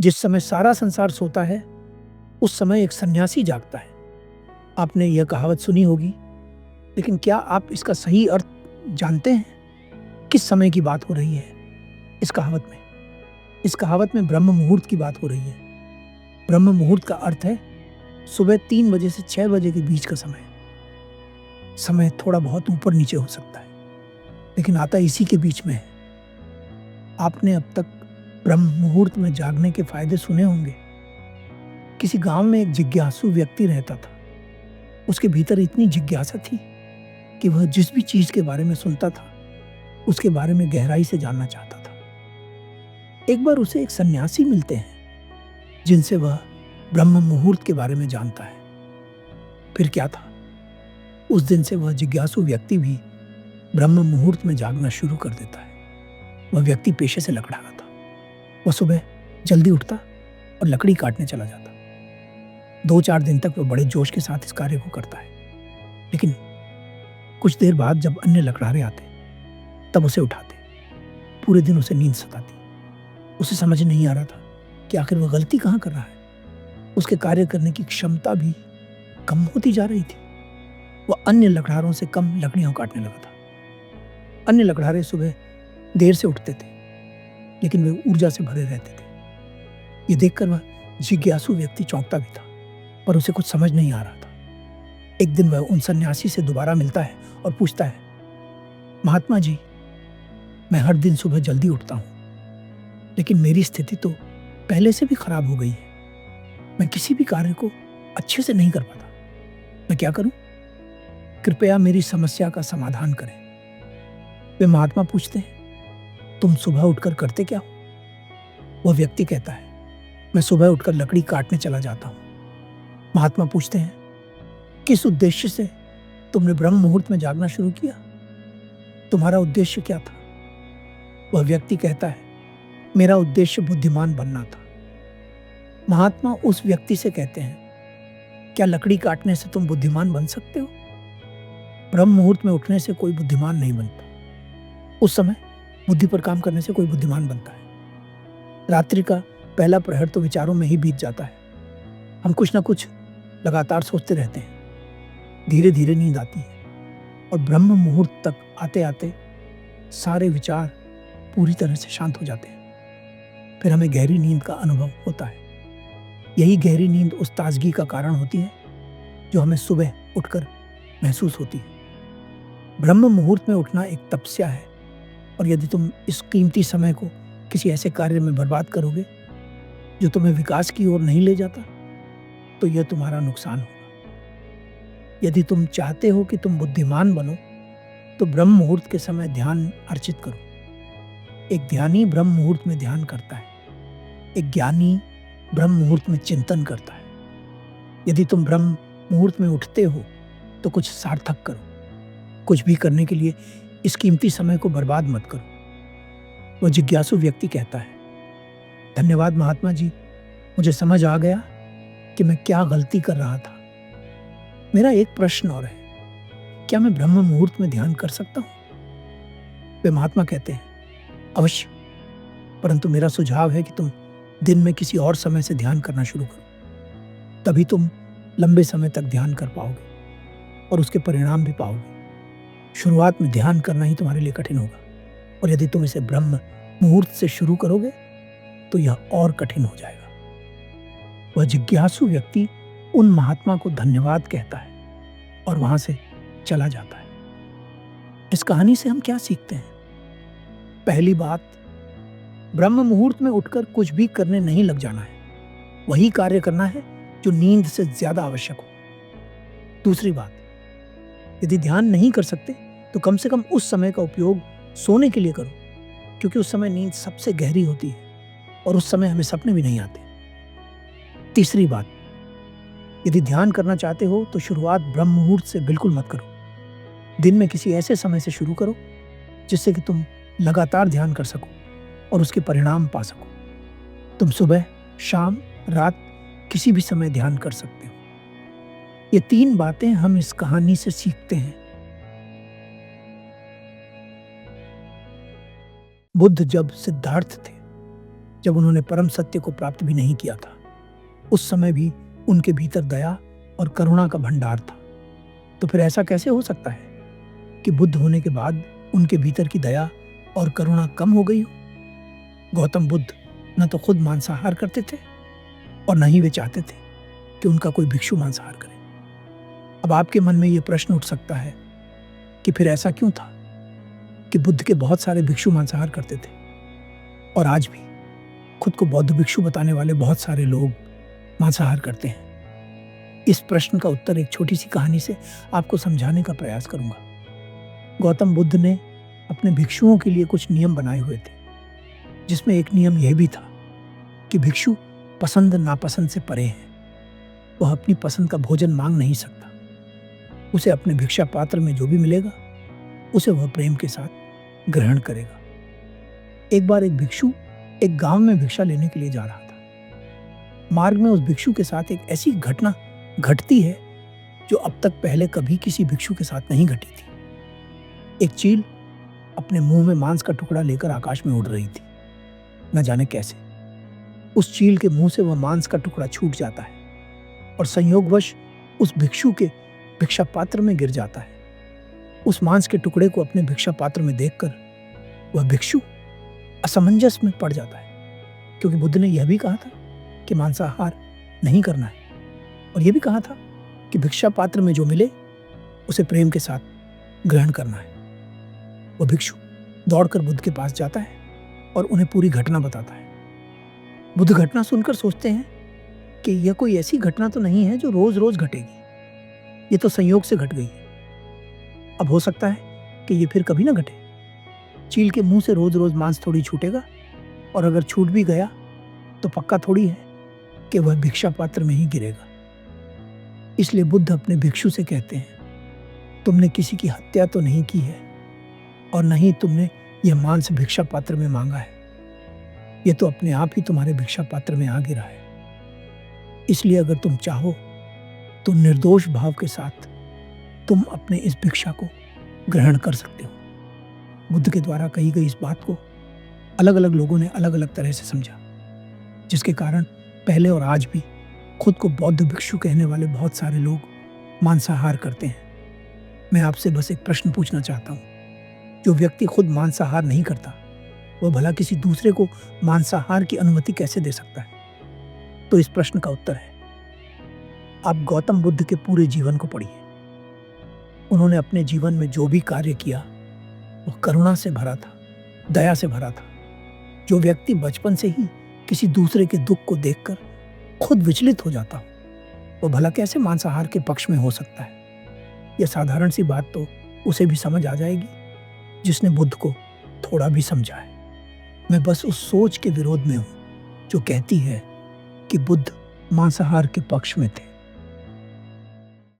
जिस समय सारा संसार सोता है उस समय एक सन्यासी जागता है। आपने यह कहावत सुनी होगी, लेकिन क्या आप इसका सही अर्थ जानते हैं? किस समय की बात हो रही है इस कहावत में? इस कहावत में ब्रह्म मुहूर्त की बात हो रही है। ब्रह्म मुहूर्त का अर्थ है सुबह 3 बजे से 6 बजे के बीच का समय। समय थोड़ा बहुत ऊपर नीचे हो सकता है, लेकिन आता इसी के बीच में है। आपने अब तक ब्रह्म मुहूर्त में जागने के फायदे सुने होंगे। किसी गांव में एक जिज्ञासु व्यक्ति रहता था। उसके भीतर इतनी जिज्ञासा थी कि वह जिस भी चीज के बारे में सुनता था उसके बारे में गहराई से जानना चाहता था। एक बार उसे एक सन्यासी मिलते हैं जिनसे वह ब्रह्म मुहूर्त के बारे में जानता है। फिर क्या था, उस दिन से वह जिज्ञासु व्यक्ति भी ब्रह्म मुहूर्त में जागना शुरू कर देता है। वह व्यक्ति पेशे से लकड़हारा था। वह सुबह जल्दी उठता और लकड़ी काटने चला जाता। 2-4 दिन तक वह बड़े जोश के साथ इस कार्य को करता है, लेकिन कुछ देर बाद जब अन्य लकड़हारे आते तब उसे उठाते। पूरे दिन उसे नींद सताती। उसे समझ नहीं आ रहा था कि आखिर वह गलती कहाँ कर रहा है। उसके कार्य करने की क्षमता भी कम होती जा रही थी। वह अन्य लकड़हारों से कम लकड़ियां काटने लगा था। अन्य लकड़हारे सुबह देर से उठते थे, लेकिन वे ऊर्जा से भरे रहते थे। ये देखकर वह जिज्ञासु व्यक्ति चौंकता भी था, पर उसे कुछ समझ नहीं आ रहा था। एक दिन वह उन सन्यासी से दोबारा मिलता है और पूछता है, महात्मा जी, मैं हर दिन सुबह जल्दी उठता हूँ, लेकिन मेरी स्थिति तो पहले से भी खराब हो गई है। मैं किसी भी कार्य को अच्छे से नहीं कर पाता। मैं क्या करूं? कृपया मेरी समस्या का समाधान करें। वे महात्मा पूछते हैं, तुम सुबह उठकर करते क्या हो? वह व्यक्ति कहता है, मैं सुबह उठकर लकड़ी काटने चला जाता हूं। महात्मा पूछते हैं, किस उद्देश्य से तुमने ब्रह्म मुहूर्त में जागना शुरू किया? तुम्हारा उद्देश्य क्या था? वह व्यक्ति कहता है, मेरा उद्देश्य बुद्धिमान बनना था। महात्मा उस व्यक्ति से कहते हैं, क्या लकड़ी काटने से तुम बुद्धिमान बन सकते हो? ब्रह्म मुहूर्त में उठने से कोई बुद्धिमान नहीं बनता। उस समय बुद्धि पर काम करने से कोई बुद्धिमान बनता है। रात्रि का पहला प्रहर तो विचारों में ही बीत जाता है। हम कुछ ना कुछ लगातार सोचते रहते हैं। धीरे धीरे नींद आती है और ब्रह्म मुहूर्त तक आते आते सारे विचार पूरी तरह से शांत हो जाते हैं। फिर हमें गहरी नींद का अनुभव होता है। यही गहरी नींद उस ताजगी का कारण होती है जो हमें सुबह उठकर महसूस होती है। ब्रह्म मुहूर्त में उठना एक तपस्या है, और यदि तुम इस कीमती समय को किसी ऐसे कार्य में बर्बाद करोगे जो तुम्हें विकास की ओर नहीं ले जाता, तो यह तुम्हारा नुकसान होगा। यदि तुम चाहते हो कि तुम बुद्धिमान बनो, तो ब्रह्म मुहूर्त के समय ध्यान अर्चित करो। एक ध्यानी ब्रह्म मुहूर्त में ध्यान करता है। एक ज्ञानी ब्रह्म मुहूर्त में चिंतन करता है। यदि तुम ब्रह्म मुहूर्त में उठते हो तो कुछ सार्थक करो। कुछ भी करने के लिए इस कीमती समय को बर्बाद मत करो। वह जिज्ञासु व्यक्ति कहता है, धन्यवाद महात्मा जी, मुझे समझ आ गया कि मैं क्या गलती कर रहा था। मेरा एक प्रश्न और है, क्या मैं ब्रह्म मुहूर्त में ध्यान कर सकता हूँ? वे महात्मा कहते हैं, अवश्य, परंतु मेरा सुझाव है कि तुम दिन में किसी और समय से ध्यान करना शुरू करो। तभी तुम लंबे समय तक ध्यान कर पाओगे और उसके परिणाम भी पाओगे। शुरुआत में ध्यान करना ही तुम्हारे लिए कठिन होगा, और यदि तुम इसे ब्रह्म मुहूर्त से शुरू करोगे तो यह और कठिन हो जाएगा। वह जिज्ञासु व्यक्ति उन महात्मा को धन्यवाद कहता है और वहां से चला जाता है। इस कहानी से हम क्या सीखते हैं? पहली बात, ब्रह्म मुहूर्त में उठकर कुछ भी करने नहीं लग जाना है। वही कार्य करना है जो नींद से ज्यादा आवश्यक हो। दूसरी बात, यदि ध्यान नहीं कर सकते तो कम से कम उस समय का उपयोग सोने के लिए करो, क्योंकि उस समय नींद सबसे गहरी होती है और उस समय हमें सपने भी नहीं आते। तीसरी बात, यदि ध्यान करना चाहते हो तो शुरुआत ब्रह्म मुहूर्त से बिल्कुल मत करो। दिन में किसी ऐसे समय से शुरू करो जिससे कि तुम लगातार ध्यान कर सको और उसके परिणाम पा सको। तुम सुबह, शाम, रात किसी भी समय ध्यान कर सकते हो। ये 3 बातें हम इस कहानी से सीखते हैं। बुद्ध जब सिद्धार्थ थे जब उन्होंने परम सत्य को प्राप्त भी नहीं किया था, उस समय भी उनके भीतर दया और करुणा का भंडार था। तो फिर ऐसा कैसे हो सकता है कि बुद्ध होने के बाद उनके भीतर की दया और करुणा कम हो गई हो? गौतम बुद्ध न तो खुद मांसाहार करते थे और न ही वे चाहते थे कि उनका कोई भिक्षु मांसाहार करे। अब आपके मन में ये प्रश्न उठ सकता है कि फिर ऐसा क्यों था कि बुद्ध के बहुत सारे भिक्षु मांसाहार करते थे और आज भी खुद को बौद्ध भिक्षु बताने वाले बहुत सारे लोग मांसाहार करते हैं? इस प्रश्न का उत्तर एक छोटी सी कहानी से आपको समझाने का प्रयास करूंगा। गौतम बुद्ध ने अपने भिक्षुओं के लिए कुछ नियम बनाए हुए थे, जिसमें एक नियम यह भी था कि भिक्षु पसंद नापसंद से परे है। वह अपनी पसंद का भोजन मांग नहीं सकता। उसे अपने भिक्षा पात्र में जो भी मिलेगा उसे वह प्रेम के साथ ग्रहण करेगा। एक बार एक भिक्षु एक गांव में भिक्षा लेने के लिए जा रहा था। मार्ग में उस भिक्षु के साथ एक ऐसी घटना घटती है जो अब तक पहले कभी किसी भिक्षु के साथ नहीं घटी थी। एक चील अपने मुंह में मांस का टुकड़ा लेकर आकाश में उड़ रही थी। न जाने कैसे उस चील के मुंह से वह मांस का टुकड़ा छूट जाता है और संयोगवश उस भिक्षु के भिक्षा पात्र में गिर जाता है। उस मांस के टुकड़े को अपने भिक्षा पात्र में देखकर वह भिक्षु असमंजस में पड़ जाता है, क्योंकि बुद्ध ने यह भी कहा था कि मांसाहार नहीं करना है और यह भी कहा था कि भिक्षा पात्र में जो मिले उसे प्रेम के साथ ग्रहण करना है। वह भिक्षु दौड़कर बुद्ध के पास जाता है और उन्हें पूरी घटना बताता है। बुद्ध घटना सुनकर सोचते हैं कि यह कोई ऐसी घटना तो नहीं है जो रोज रोज घटेगी, ये तो संयोग से घट गई है। अब हो सकता है कि ये फिर कभी ना घटे। चील के मुंह से रोज रोज मांस थोड़ी छूटेगा, और अगर छूट भी गया तो पक्का थोड़ी है कि वह भिक्षा पात्र में ही गिरेगा। इसलिए बुद्ध अपने भिक्षु से कहते हैं, तुमने किसी की हत्या तो नहीं की है और न ही तुमने यह मांस भिक्षा पात्र में मांगा है। यह तो अपने आप ही तुम्हारे भिक्षा पात्र में आ गिरा है। इसलिए अगर तुम चाहो तो निर्दोष भाव के साथ तुम अपने इस भिक्षा को ग्रहण कर सकते हो। बुद्ध के द्वारा कही गई इस बात को अलग अलग लोगों ने अलग अलग तरह से समझा, जिसके कारण पहले और आज भी खुद को बौद्ध भिक्षु कहने वाले बहुत सारे लोग मांसाहार करते हैं। मैं आपसे बस एक प्रश्न पूछना चाहता हूँ, जो व्यक्ति खुद मांसाहार नहीं करता वह भला किसी दूसरे को मांसाहार की अनुमति कैसे दे सकता है? तो इस प्रश्न का उत्तर है, आप गौतम बुद्ध के पूरे जीवन को पढ़िए। उन्होंने अपने जीवन में जो भी कार्य किया वह करुणा से भरा था, दया से भरा था। जो व्यक्ति बचपन से ही किसी दूसरे के दुख को देखकर खुद विचलित हो जाता हो, वह भला कैसे मांसाहार के पक्ष में हो सकता है? यह साधारण सी बात तो उसे भी समझ आ जाएगी जिसने बुद्ध को थोड़ा भी समझा है। मैं बस उस सोच के विरोध में हूं जो कहती है कि बुद्ध मांसाहार के पक्ष में थे।